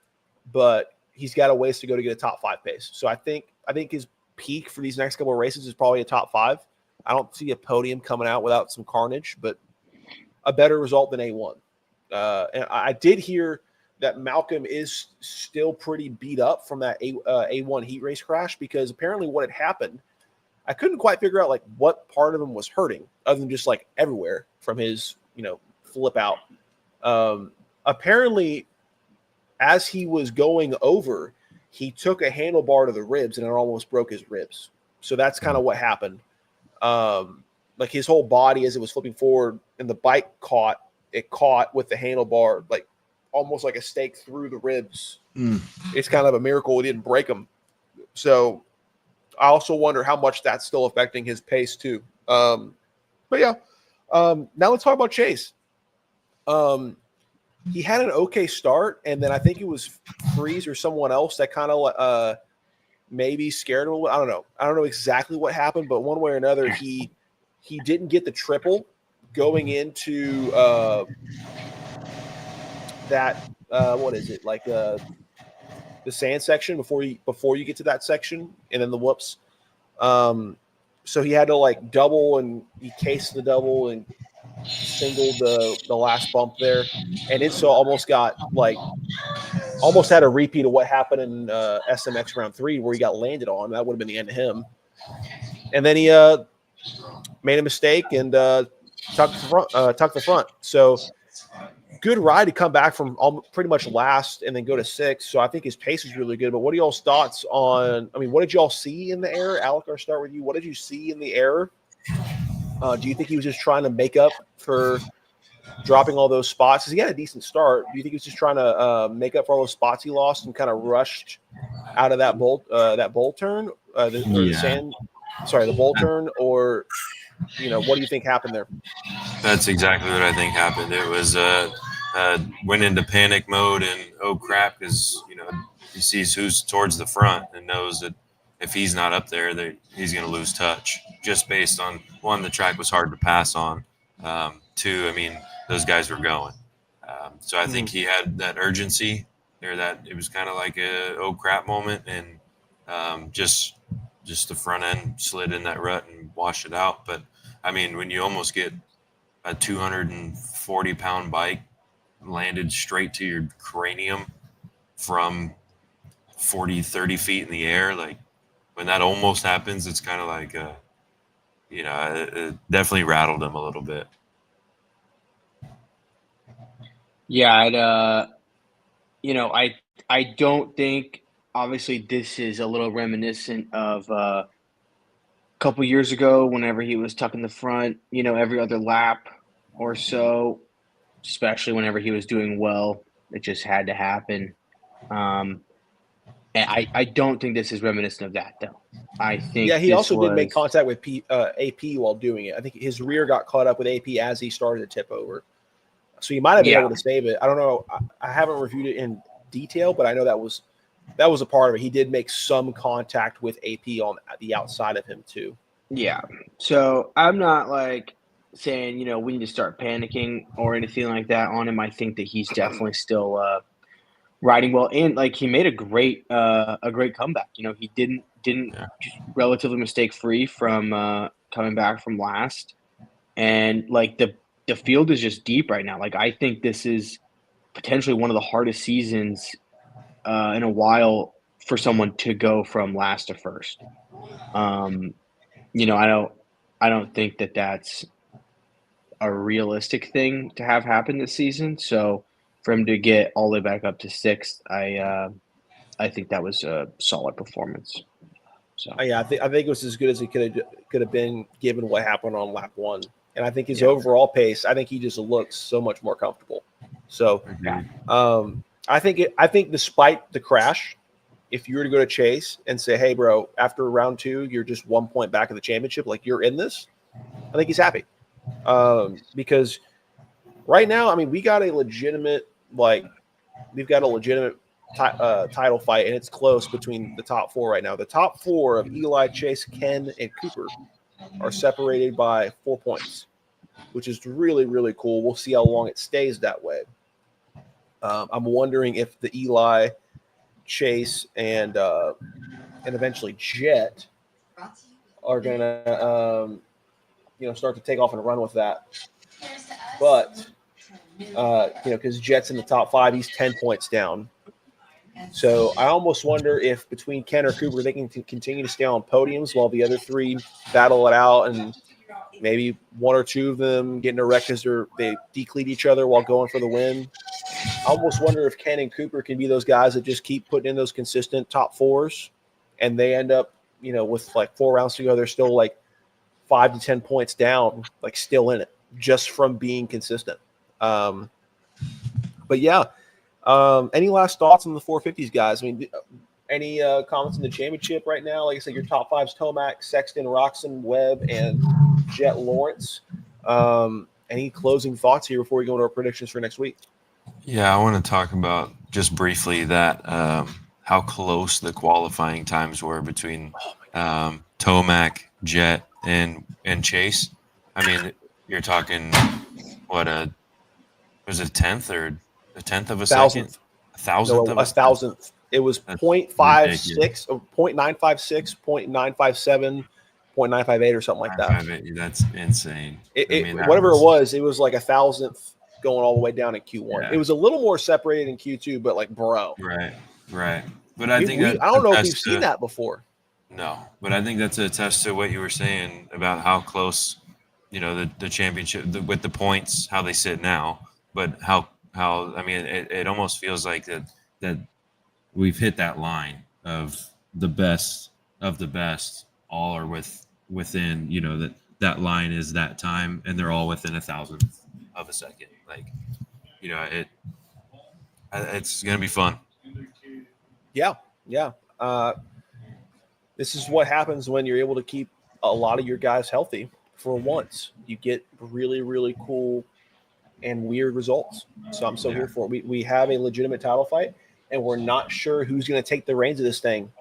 but he's got a ways to go to get a top 5 pace. So I think his peak for these next couple of races is probably a top 5. I don't see a podium coming out without some carnage, but a better result than A1. And I did hear that Malcolm is still pretty beat up from that A1 heat race crash, because apparently what had happened, I couldn't quite figure out like what part of him was hurting other than just like everywhere from his, flip out. Apparently as he was going over, he took a handlebar to the ribs and it almost broke his ribs. So that's kind of what happened. Like his whole body, as it was flipping forward and the bike caught with the handlebar, like almost like a stake through the ribs. It's kind of a miracle it didn't break him. So I also wonder how much that's still affecting his pace too. But yeah, now let's talk about Chase. He had an okay start, and then I think it was Freeze or someone else that kind of maybe scared him a little. I don't know exactly what happened, but one way or another, he didn't get the triple going into that what is it, like the sand section before you get to that section, and then the whoops. So he had to like double, and he cased the double and singled the last bump there, and it so almost had a repeat of what happened in SMX round 3 where he got landed on. That would have been the end of him. And then he made a mistake and tucked the front. So good ride to come back from pretty much last and then go to 6th. So I think his pace is really good. But what are y'all's thoughts on? I mean, what did y'all see in the air? Alec, I'll start with you. What did you see in the air? Do you think he was just trying to make up for dropping all those spots? Because he had a decent start. Do you think he was just trying to make up for all those spots he lost and kind of rushed out of that bowl turn, the bowl turn, or what do you think happened there? That's exactly what I think happened. It was went into panic mode and oh crap, because he sees who's towards the front and knows that if he's not up there, he's going to lose touch. Just based on one, the track was hard to pass on. 2, I mean, those guys were going. So I think he had that urgency, or that it was kind of like a oh crap moment, and just the front end slid in that rut and washed it out. But I mean, when you almost get a 240-pound bike landed straight to your cranium from 40, 30 feet in the air, like when that almost happens, it's kind of like, it definitely rattled him a little bit. Yeah, I don't think, obviously this is a little reminiscent of a couple years ago whenever he was tucking the front, every other lap or so, especially whenever he was doing well. It just had to happen. And I don't think this is reminiscent of that, though. I think he also did make contact with AP while doing it. I think his rear got caught up with AP as he started to tip over. So he might have been able to save it. I don't know. I haven't reviewed it in detail, but I know that was a part of it. He did make some contact with AP on the outside of him too. Yeah. So I'm not like saying, we need to start panicking or anything like that on him. I think that he's definitely still riding well, and like he made a great comeback. He didn't relatively mistake free from coming back from last, and like the field is just deep right now. Like I think this is potentially one of the hardest seasons in a while for someone to go from last to first. I don't think that that's a realistic thing to have happen this season. So for him to get all the way back up to 6th, I think that was a solid performance. So I think it was as good as it could have been given what happened on lap 1. And I think his overall pace, I think he just looks so much more comfortable. So I think despite the crash, if you were to go to Chase and say, hey, bro, after round 2, you're just 1 point back of the championship, like you're in this, I think he's happy. Because right now, I mean, we've got a legitimate title fight, and it's close between the top 4 right now. The top 4 of Eli, Chase, Ken, and Cooper are separated by 4 points, which is really, really cool. We'll see how long it stays that way. I'm wondering if the Eli, Chase, and eventually Jet are gonna start to take off and run with that. But because Jet's in the top 5, he's 10 points down. So I almost wonder if between Ken or Cooper, they can continue to stay on podiums while the other 3 battle it out, and maybe 1 or 2 of them get in a wreck because they decleat each other while going for the win. I almost wonder if Ken and Cooper can be those guys that just keep putting in those consistent top 4s, and they end up, with like 4 rounds to go, they're still like 5 to 10 points down, like still in it, just from being consistent. But yeah, any last thoughts on the 450s, guys? I mean, any comments in the championship right now? Like I said, your top 5's Tomac, Sexton, Roxon, Webb, and Jet Lawrence. Any closing thoughts here before we go into our predictions for next week? Yeah, I want to talk about just briefly that how close the qualifying times were between Tomac, Jet, and Chase. I mean, you're talking was it a tenth or a tenth of a second? A thousandth of a thousandth. It was 0.56, 0.956, 0.957, 0.958 or something like that. That's insane. Whatever it was like a thousandth going all the way down in Q1. Yeah. It was a little more separated in Q2, but like, bro. Right. But I think I don't know if we've seen that before. No, but I think that's a test to what you were saying about how close, the championship with the points, how they sit now, but how it almost feels like that we've hit that line of the best of the best. All are within, that line is that time, and they're all within a thousandth of a second. Like, it's gonna be fun. Yeah. This is what happens when you're able to keep a lot of your guys healthy for once. You get really, really cool and weird results. So I'm here for it. We have a legitimate title fight, and we're not sure who's going to take the reins of this thing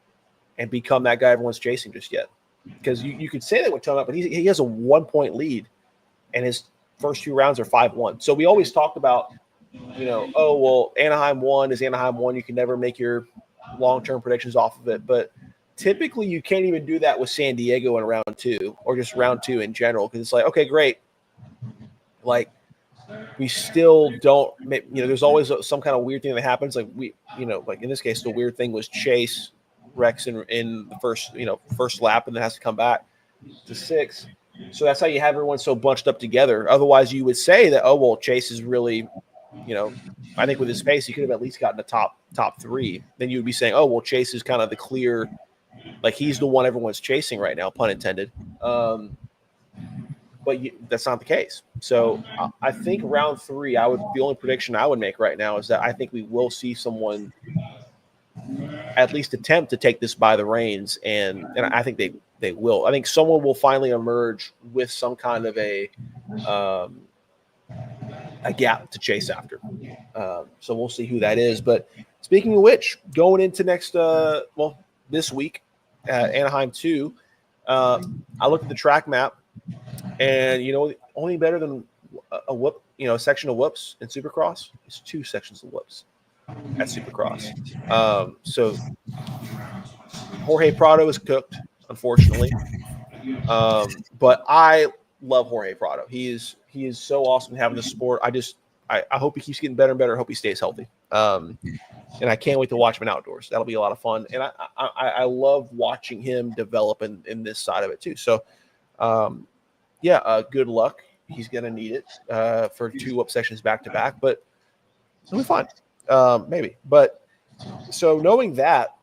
and become that guy everyone's chasing just yet. Because you could say that with Tomac, but he has a 1-point lead, and his first 2 rounds are 5-1. So we always talked about, Anaheim won. Is Anaheim won? You can never make your long-term predictions off of it. But typically you can't even do that with San Diego in round 2 or just round 2 in general, because it's like, okay, great. Like, we still don't, there's always some kind of weird thing that happens. Like like in this case, the weird thing was Chase wrecks in the first lap and then has to come back to 6. So that's how you have everyone so bunched up together. Otherwise, you would say that, Chase is really, I think with his pace, he could have at least gotten a top 3. Then you would be saying, Chase is kind of the clear, like he's the one everyone's chasing right now, pun intended. But that's not the case. So I think round 3, the only prediction I would make right now is that I think we will see someone at least attempt to take this by the reins, and I think they will. I think someone will finally emerge with some kind of a gap to chase after. So we'll see who that is. But speaking of which, going into this week at Anaheim 2, I looked at the track map, and only better than a whoop, a section of whoops in Supercross is 2 sections of whoops at Supercross. So Jorge Prado is cooked, unfortunately. But I love Jorge Prado. He is so awesome having the sport. I hope he keeps getting better and better. I hope he stays healthy. And I can't wait to watch him in outdoors. That'll be a lot of fun. And I love watching him develop in this side of it too. So, good luck. He's going to need it for 2 up sections back to back, but it'll be fine. Maybe. But so knowing that,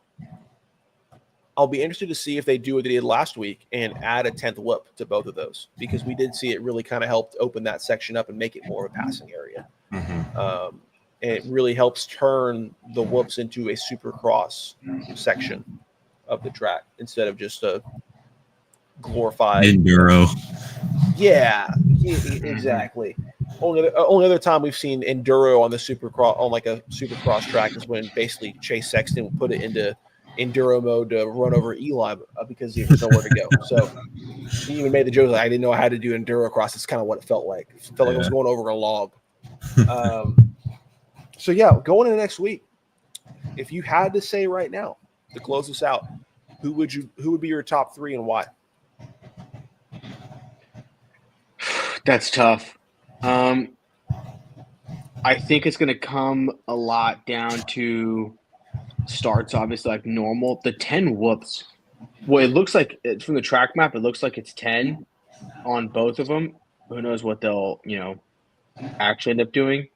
I'll be interested to see if they do what they did last week and add a 10th whoop to both of those, because we did see it really kind of helped open that section up and make it more of a passing area. Mm-hmm. And it really helps turn the whoops into a Supercross section of the track instead of just a glorified enduro. Yeah, exactly. Only other time we've seen enduro on the Supercross on like a Supercross track is when basically Chase Sexton would put it into enduro mode to run over Eli because there was nowhere to go. So he even made the joke like I didn't know I had to do enduro cross. It's kind of what it felt like. It felt like I was going over a log. So yeah, going into next week, if you had to say right now to close this out, who would be your top 3 and why? That's tough. I think it's going to come a lot down to starts, obviously, like normal. The 10 whoops. Well, it looks like from the track map, it looks like it's 10 on both of them. Who knows what they'll, actually end up doing.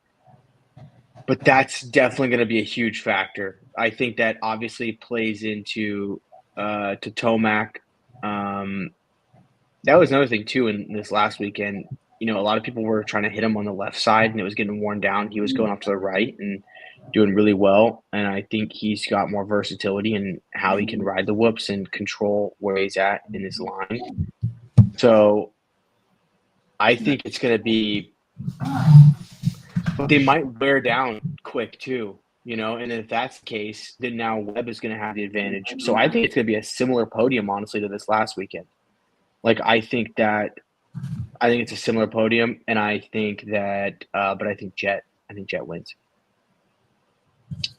But that's definitely going to be a huge factor. I think that obviously plays into to Tomac. That was another thing too in this last weekend. A lot of people were trying to hit him on the left side, and it was getting worn down. He was going off to the right and doing really well. And I think he's got more versatility in how he can ride the whoops and control where he's at in his line. So I think it's going to be – but they might wear down quick too, And if that's the case, then now Webb is going to have the advantage. So I think it's going to be a similar podium, honestly, to this last weekend. I think it's a similar podium, and I think that, but I think Jet wins.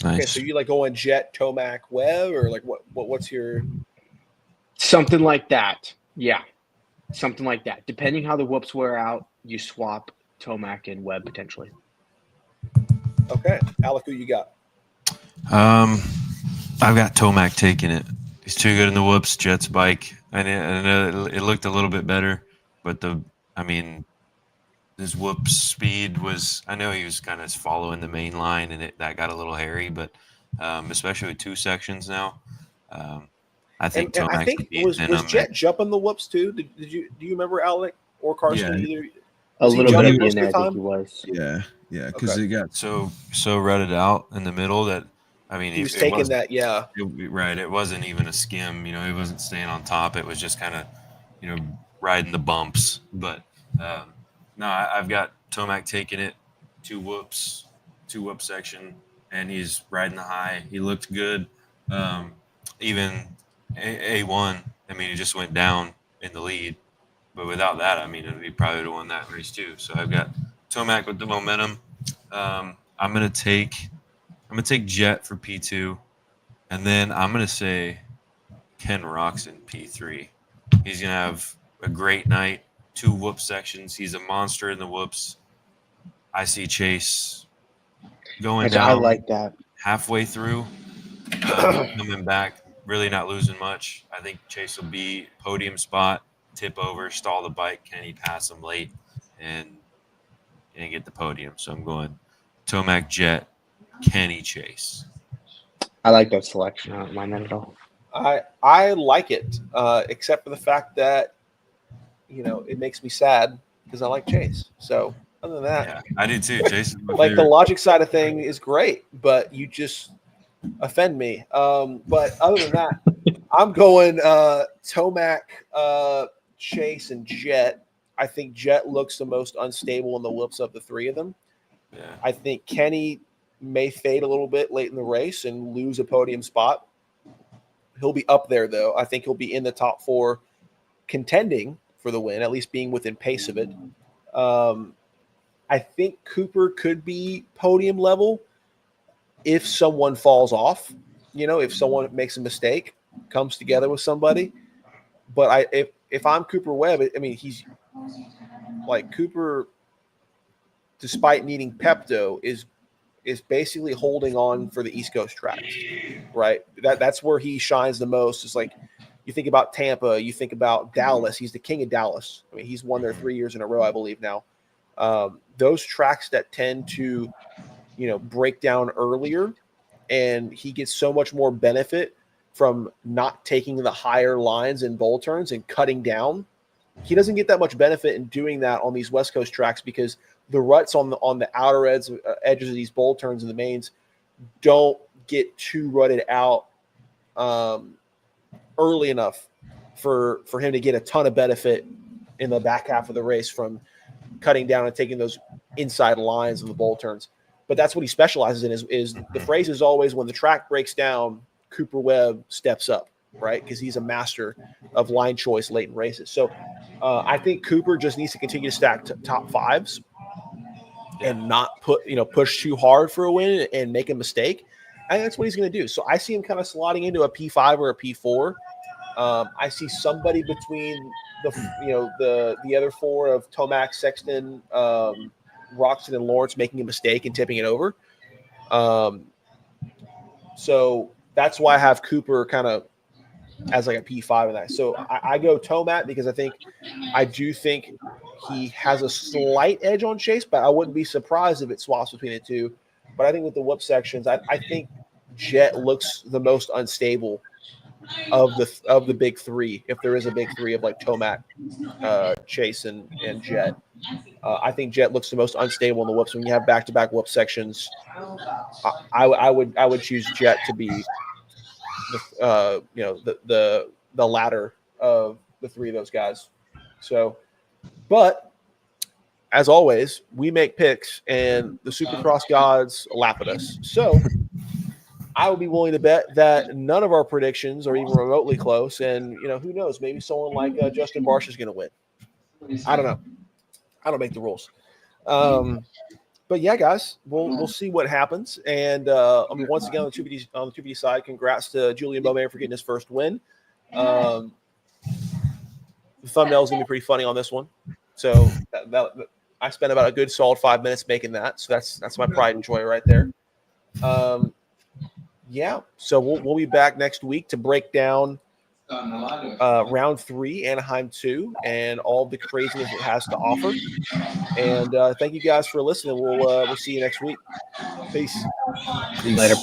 Nice. Okay, so you going Jet, Tomac, Webb, or what's your? Something like that, yeah, something like that. Depending how the whoops wear out, you swap Tomac and Webb potentially. Okay, Alec, who you got? I've got Tomac taking it. He's too good in the whoops. Jet's bike. I know it looked a little bit better, but his whoop speed was. I know he was kind of following the main line, and that got a little hairy. But especially with 2 sections now, I think Tomac was Jet jumping the whoops too. Do you remember Alec or Carson either? A little bit in there, I think he was. Yeah, because it got so rutted out in the middle that. He was taking that, yeah. Right. It wasn't even a skim. He wasn't staying on top. It was just kind of, riding the bumps. But, no, I've got Tomac taking it, 2 whoop section, and he's riding the high. He looked good. Even A1, he just went down in the lead. But without that, he probably would have won that race too. So I've got Tomac with the momentum. I'm going to take Jet for P2, and then I'm going to say Ken Roxon P3. He's going to have a great night, 2 whoop sections. He's a monster in the whoops. I see Chase going down. I like that. Halfway through, coming back, really not losing much. I think Chase will be podium spot, tip over, stall the bike. Can he pass him late and get the podium? So I'm going Tomac, Jet, Kenny, Chase. I like that selection. I don't mind that at all. I like it, except for the fact that it makes me sad because I like Chase. So other than that, yeah, I do too. Chase is my favorite. The logic side of thing is great, but you just offend me. But other than that, I'm going Tomac, Chase, and Jet. I think Jet looks the most unstable in the whoops of the 3 of them. Yeah. I think Kenny may fade a little bit late in the race and lose a podium spot. He'll be up there, though. I think he'll be in the top 4 contending for the win, at least being within pace of it. I think Cooper could be podium level if someone falls off, if someone makes a mistake, comes together with somebody. But if I'm Cooper Webb, he's like Cooper, despite needing Pepto, is basically holding on for the East Coast tracks, right? That's where he shines the most. It's like you think about Tampa, you think about Dallas. He's the king of Dallas. He's won there 3 years in a row, I believe now. Those tracks that tend to, break down earlier, and he gets so much more benefit from not taking the higher lines and bowl turns and cutting down. He doesn't get that much benefit in doing that on these West Coast tracks because the ruts on the outer edges of these bowl turns and the mains don't get too rutted out early enough for him to get a ton of benefit in the back half of the race from cutting down and taking those inside lines and the bowl turns. But that's what he specializes in. Is the phrase is always when the track breaks down, Cooper Webb steps up, right? Because he's a master of line choice late in races. So I think Cooper just needs to continue to stack top fives and not push too hard for a win and make a mistake. I think that's what he's going to do. So I see him kind of slotting into a P5 or a P4. I see somebody between the other four of Tomac, Sexton, Roxon, and Lawrence making a mistake and tipping it over. So that's why I have Cooper kind of as like a P5 in that. So I go Tomac because I do think he has a slight edge on Chase, but I wouldn't be surprised if it swaps between the two. But I think with the whoop sections, I think Jet looks the most unstable of the big three, if there is a big three of like Tomac, Chase, and Jet. I think Jet looks the most unstable in the whoops. When you have back-to-back whoop sections, I would choose Jet to be the latter of the three of those guys. So, but as always, we make picks and the Supercross gods laugh at us. So I would be willing to bet that none of our predictions are even remotely close. And, who knows? Maybe someone like Justin Barsh is going to win. I don't know. I don't make the rules. But yeah, guys, we'll see what happens. And once again on the 2PD side, congrats to Julien Beaumer for getting his first win. The thumbnail is going to be pretty funny on this one. So I spent about a good solid 5 minutes making that. So that's my pride and joy right there. Yeah. So we'll be back next week to break down round 3, Anaheim 2, and all the craziness it has to offer. And thank you guys for listening. We'll see you next week. Peace. Peace. Later.